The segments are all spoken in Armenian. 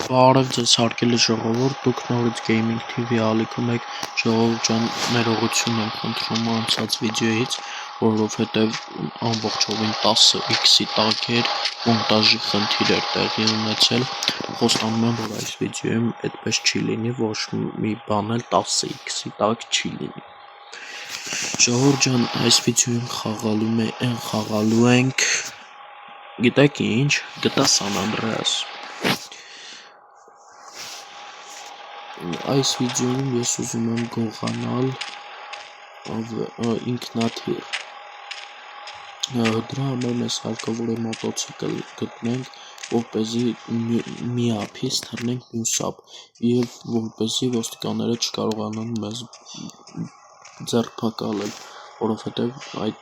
Բարև ձեզ հարգելի ժողովուրդ, դուք նորից Gaming TV ալիքում եք, ժողովուրդ ջան, ներողություն եմ խնդրում անցած վիդեոից, որովհետև ամբողջովին 10x-ի տակ էր, մոնտաժի խնդիր էր տեղի ունեցել, խոստանում եմ, որ այս վիդեոյում այդպես չի լինի, ոչ մի բան էլ 10x-ի տակ չի լինի։ Ժողովուրդ ջան, այս վիդեոյում խաղալու ենք, գիտեք ինչ, GTA San Andreas։ Այս վիդեոյում ես ուզում եմ գողանալ ինքնաթիռ։ Դրա համար մեզ հարկավոր է մոտոցիկլ գտնենք, որպեսզի մի ափից թռնենք մյուս ափ, և որպեսզի ոստիկանները չկարողանան մեզ ձերբակալել, որովհետև այդ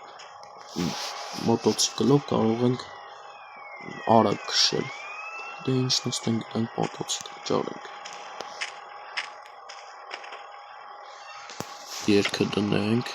մոտոցիկլով կարող ենք արագ քշել։ Դե ինչ նստենք գտանք մոտոցիկլ ճարենք։ Երգը դնենք։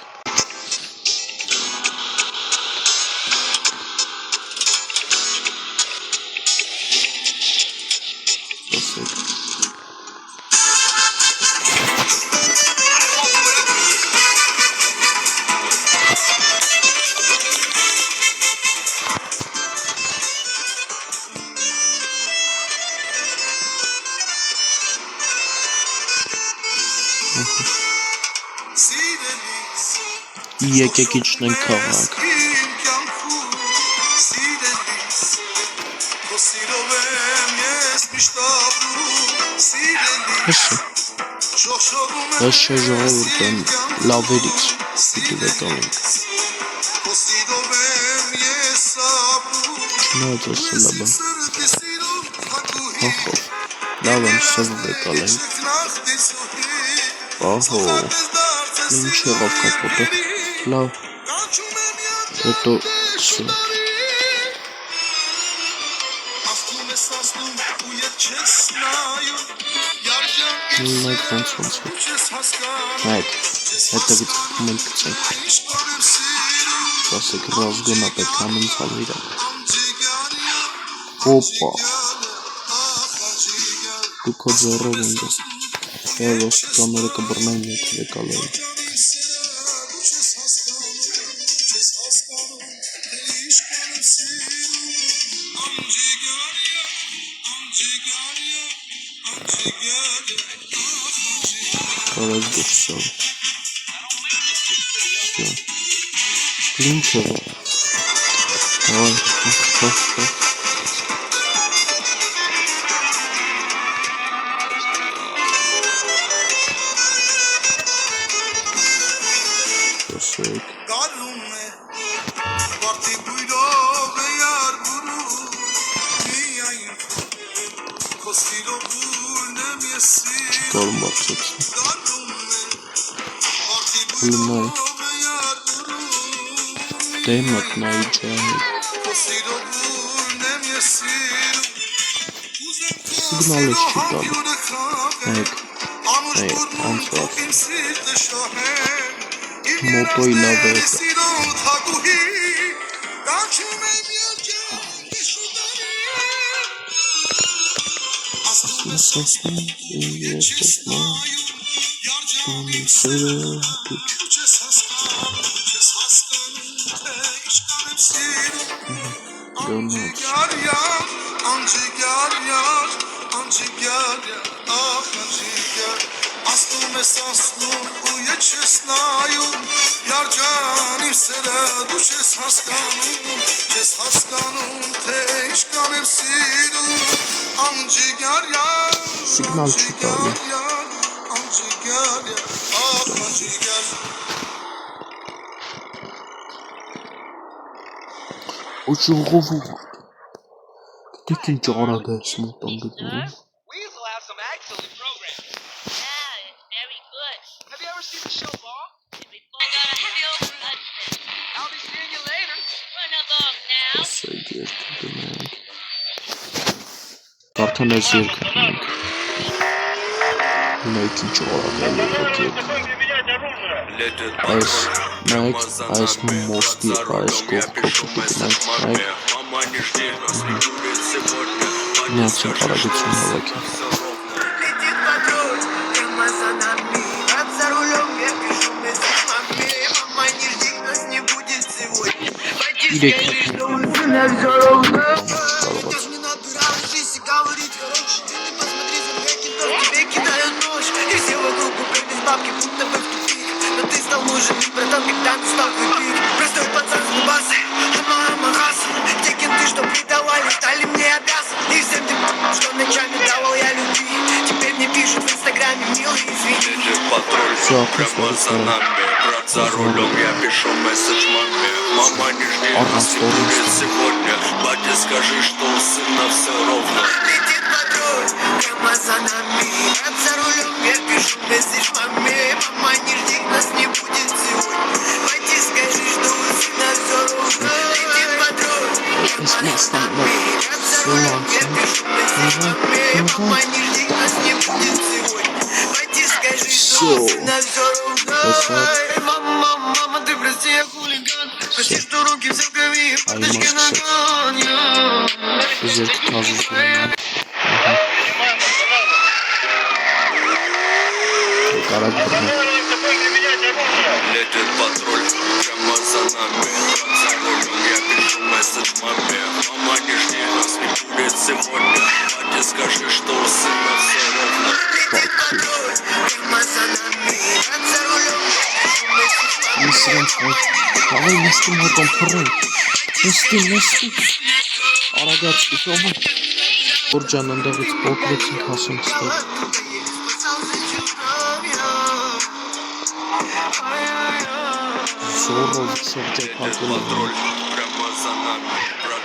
Եկեք իջնենք քաղաք։ Այս չէ ժողովուրդ եմ լավերից պիտի վեկալենք։ Չնայած ասել եմ։ Ախով, լավ եմ սև վեկալենք։ Ահո, ինչ եղավ կապոտը։ Լավ, հետո կսենք։ Նայք ոնց է։ Նայք, հետևից խփում ենք կծենք։ Ասեք ռազգոնա պետք անցալ իրակ։ Օպա։ Դու քո ձեռով ընդ։ Ոստիկանները կբռնեն եթե վեկալեին։ Կարաս դուրսով։ Ինչ է։ Չկարում ապսեցին։ Լնայ։ Դե մտնայի ջահիկ։ Սիգնալս չի տալու։ Նայք, անցված։ Մոտոյի լավ է էտը։ Սիգնալ չի տալու։ Ու ժողովուրդ, գիտեք ինչ արագ է այս մոտան գտնում։ Խոսեք երկը դնենք։ Կարդան այս երկը դնենք։ Նայք ինչ արագ է լոքոք երկը։ Այս մոստի այս կողքով պիտի գնանք, նայք։ Միացին կարագություն հավաքի։ Իրեք За рулем я пишу месседж маме. Мама, не жди нас, не будет сегодня. Батя, скажи, что у сына все ровно. Летит патруль, прямо за нами. За рулем я пишу месседж маме. Мама, не жди нас, не будет сегодня. Батя, скажи, что у сына все ровно. Летит патруль, прямо за нами. За рулем я пишу месседж маме. Мама, не жди нас, не будет сегодня. Батя, скажи, что у сына все ровно. Мама, ты прости, я хулиган. Прости, что руки в зеркале, порточки нагоню. Летит патруль, прямо за нами. За рулем я пишу месседж маме. Мама, не жди нас, не будет сегодня. Батя, скажи, что у сына все ровно. Летит патруль, прямо за нами. За рулем я пишу месседж маме. Давай նստի մոտոն փռեն, նստի, արագացի, շոհը, որ ջան ընդեղից պոկվեցինք հասենք ստեղ, զորով շրջակապել եմ,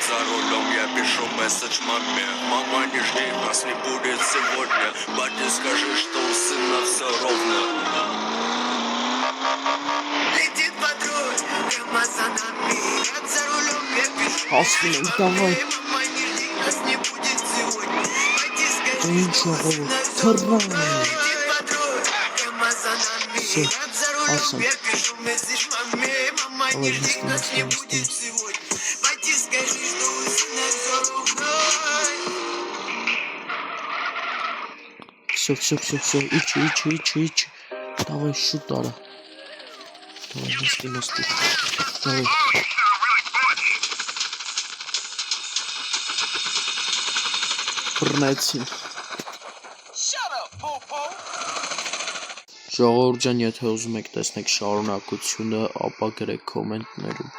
За рулем я пишу месседж маме. Мама, не жди, нас не будет сегодня. Батя, скажи, что у сына все ровно. Летит патруль, прямо за нами. За рулем я пишу հասնում ենք, давай, мама, не жди, нас не будет сегодня. Батя, скажи, ինչ что у աղով, сына все թռան, Летит патруль, прямо за нами. За рулем я пишу месседж маме. Мама, не жди, нас не будет сегодня. Батя, скажи, что у сына все ровно. все, իչ, давай, շուտ արա, давай, նստի, давай, փռնեցին, ժողովուրդ ջան, եթե ուզում եք տեսնեք շարունակությունը, ապա գրեք կոմենտներում։